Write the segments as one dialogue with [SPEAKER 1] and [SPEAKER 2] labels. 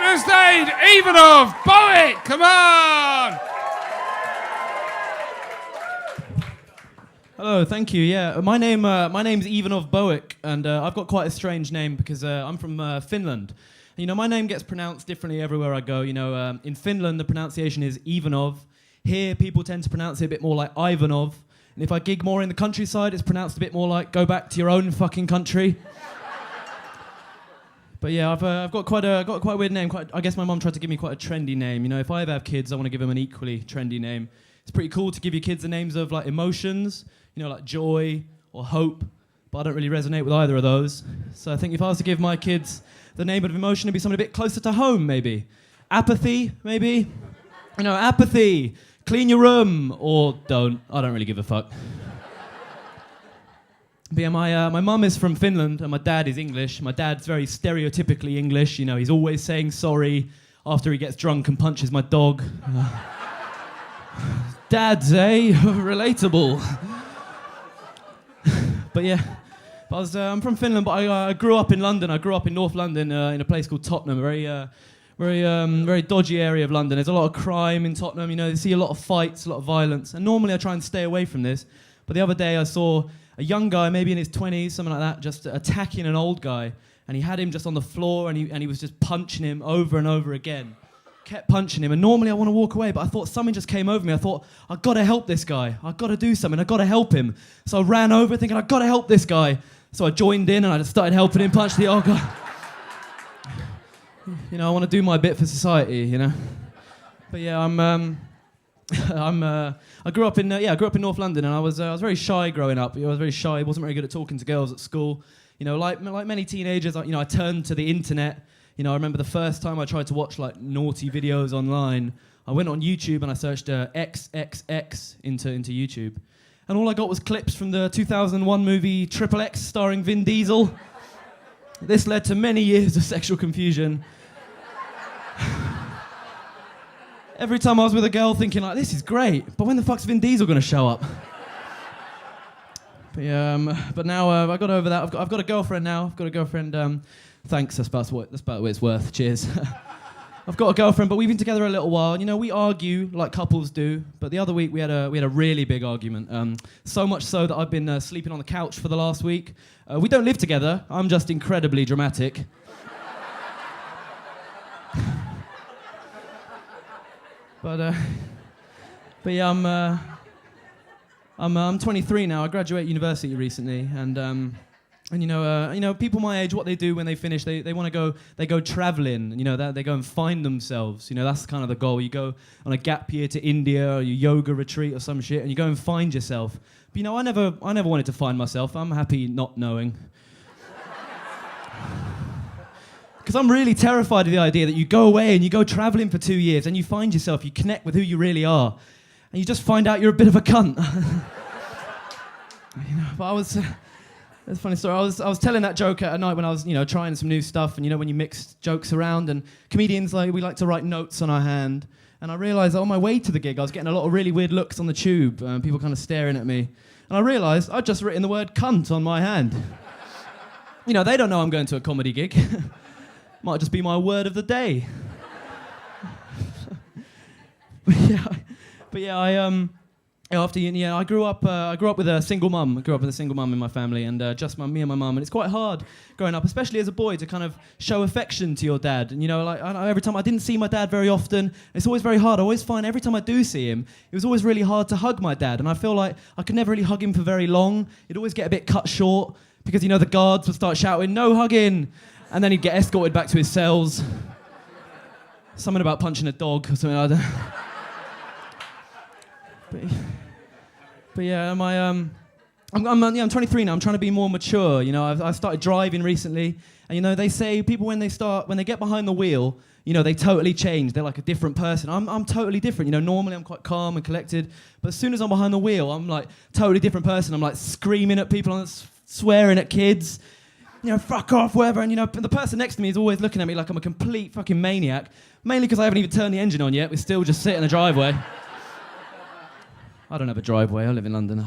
[SPEAKER 1] the stage, Ivanov Boeck. Come on.
[SPEAKER 2] Hello, thank you. Yeah, my name's Ivanov Boeck, and I've got quite a strange name because I'm from Finland. You know, my name gets pronounced differently everywhere I go. You know, in Finland the pronunciation is Ivanov. Here people tend to pronounce it a bit more like Ivanov. And if I gig more in the countryside, it's pronounced a bit more like go back to your own fucking country. But yeah, I've got quite a weird name. I guess my mum tried to give me quite a trendy name. You know, if I ever have kids, I want to give them an equally trendy name. It's pretty cool to give your kids the names of like emotions, you know, like joy or hope. But I don't really resonate with either of those. So I think if I was to give my kids the name of emotion, it'd be something a bit closer to home, maybe. Apathy, maybe. You know, apathy. Clean your room, or don't. I don't really give a fuck. But yeah, my mum is from Finland and my dad is English. My dad's very stereotypically English. You know, he's always saying sorry after he gets drunk and punches my dog. Dads, eh? Relatable. But yeah, I'm from Finland, but I grew up in London. I grew up in North London in a place called Tottenham, a very dodgy area of London. There's a lot of crime in Tottenham. You know, you see a lot of fights, a lot of violence. And normally I try and stay away from this. But the other day I saw a young guy, maybe in his 20s, something like that, just attacking an old guy. And he had him just on the floor and he was just punching him over and over again. Kept punching him. And normally I want to walk away, but I thought something just came over me. I thought, I've got to help this guy. I've got to do something. I've got to help him. So I ran over thinking, I've got to help this guy. So I joined in and I just started helping him punch the old guy. You know, I want to do my bit for society, you know. But yeah, I grew up in North London, and I was very shy growing up. I was very shy. I wasn't very good at talking to girls at school. You know, like many teenagers, I turned to the internet. You know, I remember the first time I tried to watch like naughty videos online. I went on YouTube and I searched XXX into YouTube, and all I got was clips from the 2001 movie Triple X starring Vin Diesel. This led to many years of sexual confusion. Every time I was with a girl thinking like, this is great, but when the fuck's Vin Diesel gonna show up? But yeah, but now I got over that. I've got a girlfriend now. I've got a girlfriend. Thanks, that's about what it's worth. Cheers. I've got a girlfriend, but we've been together a little while. You know, we argue like couples do, but the other week we had a really big argument. So much so that I've been sleeping on the couch for the last week. We don't live together. I'm just incredibly dramatic. But yeah, I'm 23 now. I graduated university recently, and you know, people my age, what they do when they finish, they want to go traveling. You know, they go and find themselves. You know, that's kind of the goal. You go on a gap year to India or your yoga retreat or some shit, and you go and find yourself. But you know, I never wanted to find myself. I'm happy not knowing. Because I'm really terrified of the idea that you go away and you go travelling for 2 years and you find yourself, you connect with who you really are, and you just find out you're a bit of a cunt. You know, but it's a funny story. I was telling that joke at night when I was, you know, trying some new stuff, and you know, when you mix jokes around, and comedians, we like to write notes on our hand, and I realised on my way to the gig I was getting a lot of really weird looks on the tube, people kind of staring at me, and I realised I'd just written the word cunt on my hand. You know, they don't know I'm going to a comedy gig. Might just be my word of the day. but yeah, after uni, I grew up with a single mum. I grew up with a single mum in my family, and just me and my mum. And it's quite hard growing up, especially as a boy, to kind of show affection to your dad. And you know, like every time I didn't see my dad very often, it's always very hard. I always find every time I do see him, it was always really hard to hug my dad. And I feel like I could never really hug him for very long. It'd always get a bit cut short because, you know, the guards would start shouting, "No hugging!" And then he'd get escorted back to his cells. Something about punching a dog or something like that. But yeah, I'm 23 now. I'm trying to be more mature. You know, I've started driving recently, and you know, they say people when they get behind the wheel, you know, they totally change. They're like a different person. I'm totally different. You know, normally I'm quite calm and collected, but as soon as I'm behind the wheel, I'm like totally different person. I'm like screaming at people, I'm swearing at kids. You know, fuck off, whatever. And you know, the person next to me is always looking at me like I'm a complete fucking maniac. Mainly because I haven't even turned the engine on yet. We still just sit in the driveway. I don't have a driveway. I live in London.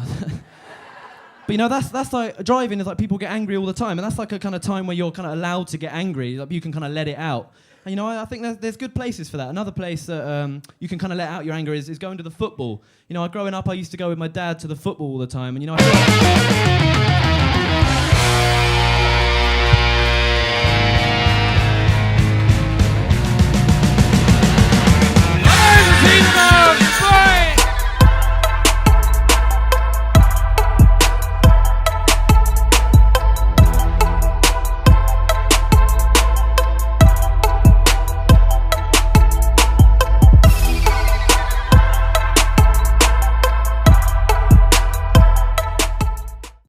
[SPEAKER 2] But you know, that's like driving is like people get angry all the time, and that's like a kind of time where you're kind of allowed to get angry. Like you can kind of let it out. And, you know, I think there's good places for that. Another place that you can kind of let out your anger is going to the football. You know, growing up, I used to go with my dad to the football all the time, and, you know, I feel like